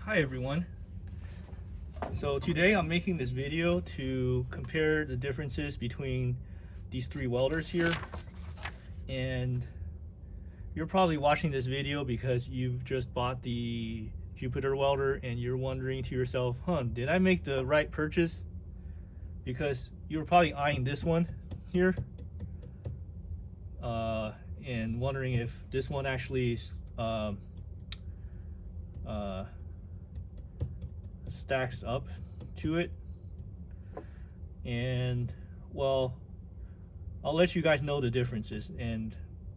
Hi everyone. So today I'm making this video to compare the differences between these three welders here. And you're probably watching this video because you've just bought the Jupiter welder and you're wondering to yourself, did I make the right purchase? Because you were probably eyeing this one here and wondering if this one actually stacks up to it. And well, I'll let you guys know the differences and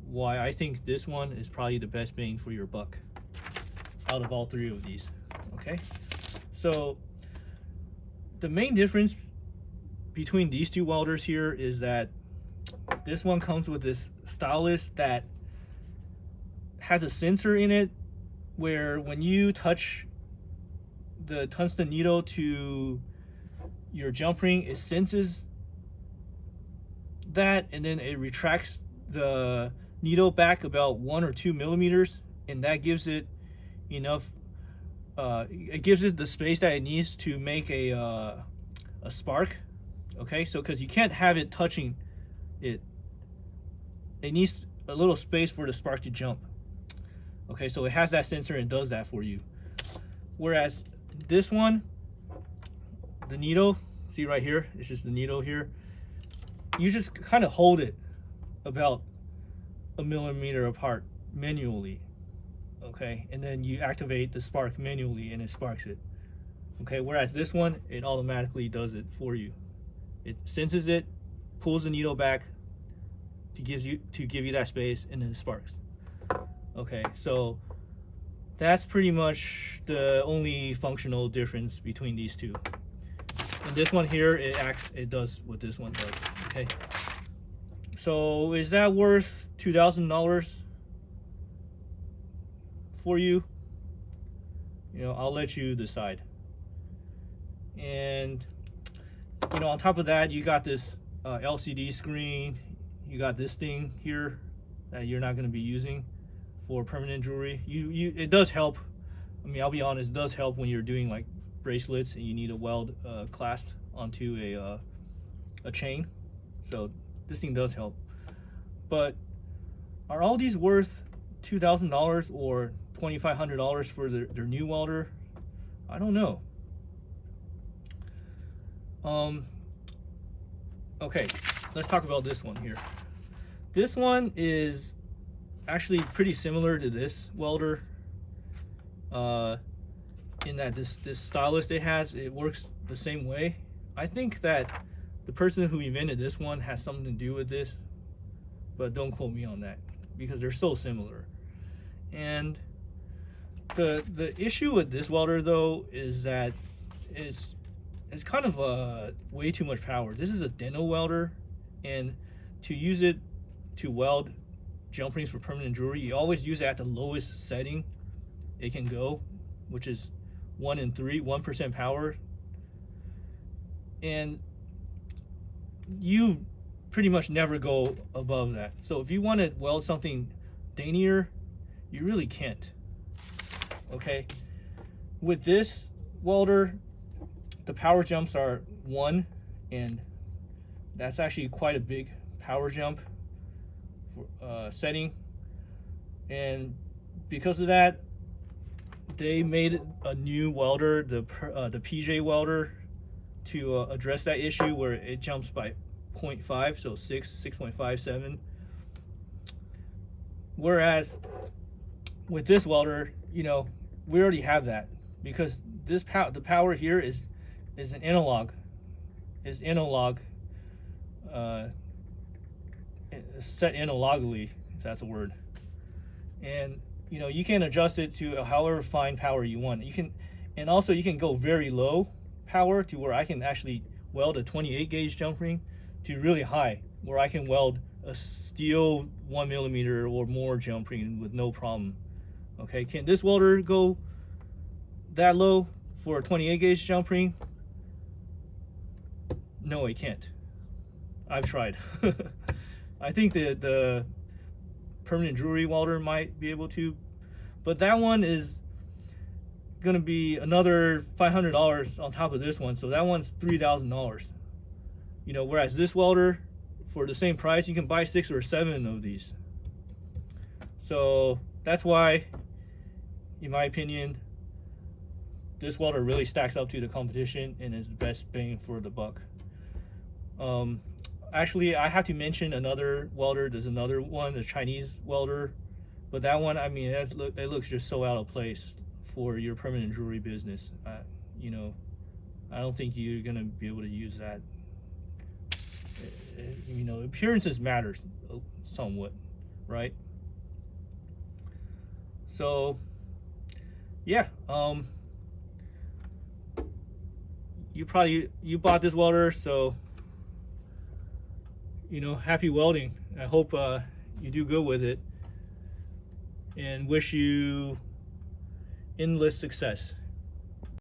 why I think this one is probably the best bang for your buck out of all three of these. Okay, so the main difference between these two welders here is that this one comes with this stylus that has a sensor in it where when you touch the tungsten needle to your jump ring, it senses that and then it retracts the needle back about 1 or 2 millimeters, and that gives it enough it gives it the space that it needs to make a spark. Okay, so because you can't have it touching it, it needs a little space for the spark to jump. Okay, so it has that sensor and does that for you. Whereas this one, the needle, see right here, it's just the needle here. You just kind of hold it about 1 millimeter apart manually. Okay, and then you activate the spark manually and it sparks it. Okay, whereas this one, it automatically does it for you. It senses it, pulls the needle back to give you that space, and then it sparks. Okay, so that's pretty much the only functional difference between these two. And this one here, it does what this one does. Okay, so is that worth $2,000 for you? You know, I'll let you decide. And you know, on top of that, you got this LCD screen. You got this thing here that you're not going to be using for permanent jewelry. It does help. I mean, I'll be honest, it does help when you're doing like bracelets and you need a weld clasped onto a chain. So this thing does help. But are all these worth $2,000 or $2,500 for their new welder? I don't know. Okay, let's talk about this one here. This one is actually pretty similar to this welder in that this stylus it has, it works the same way. I think that the person who invented this one has something to do with this, but don't quote me on that because they're so similar. And the issue with this welder though is that it's kind of way too much power. This is a Deno welder, and to use it to weld jump rings for permanent jewelry, you always use it at the lowest setting it can go, which is 1% power. And you pretty much never go above that. So if you want to weld something daintier, you really can't. Okay, with this welder, the power jumps are 1, and that's actually quite a big power jump for, setting. And because of that, they made a new welder, the PJ welder, to address that issue where it jumps by 0.5, so 6.57. Whereas with this welder, you know, we already have that because this the power here is an analog, set analogically, if that's a word. And you know, you can adjust it to however fine power you want. You can, and also you can go very low power to where I can actually weld a 28 gauge jump ring to really high, where I can weld a steel 1 millimeter or more jump ring with no problem. Okay, can this welder go that low for a 28 gauge jump ring? No, it can't. I've tried. I think the permanent jewelry welder might be able to, but that one is gonna be another $500 on top of this one, so that one's $3,000. You know, whereas this welder, for the same price, you can buy 6 or 7 of these. So that's why, in my opinion, this welder really stacks up to the competition and is the best bang for the buck. Actually, I have to mention another welder. There's another one, a Chinese welder, but that one, I mean, it looks just so out of place for your permanent jewelry business. You know, I don't think you're gonna be able to use that. You know, appearances matters somewhat, right? So yeah, you bought this welder, so you know, happy welding. I hope you do good with it, and wish you endless success.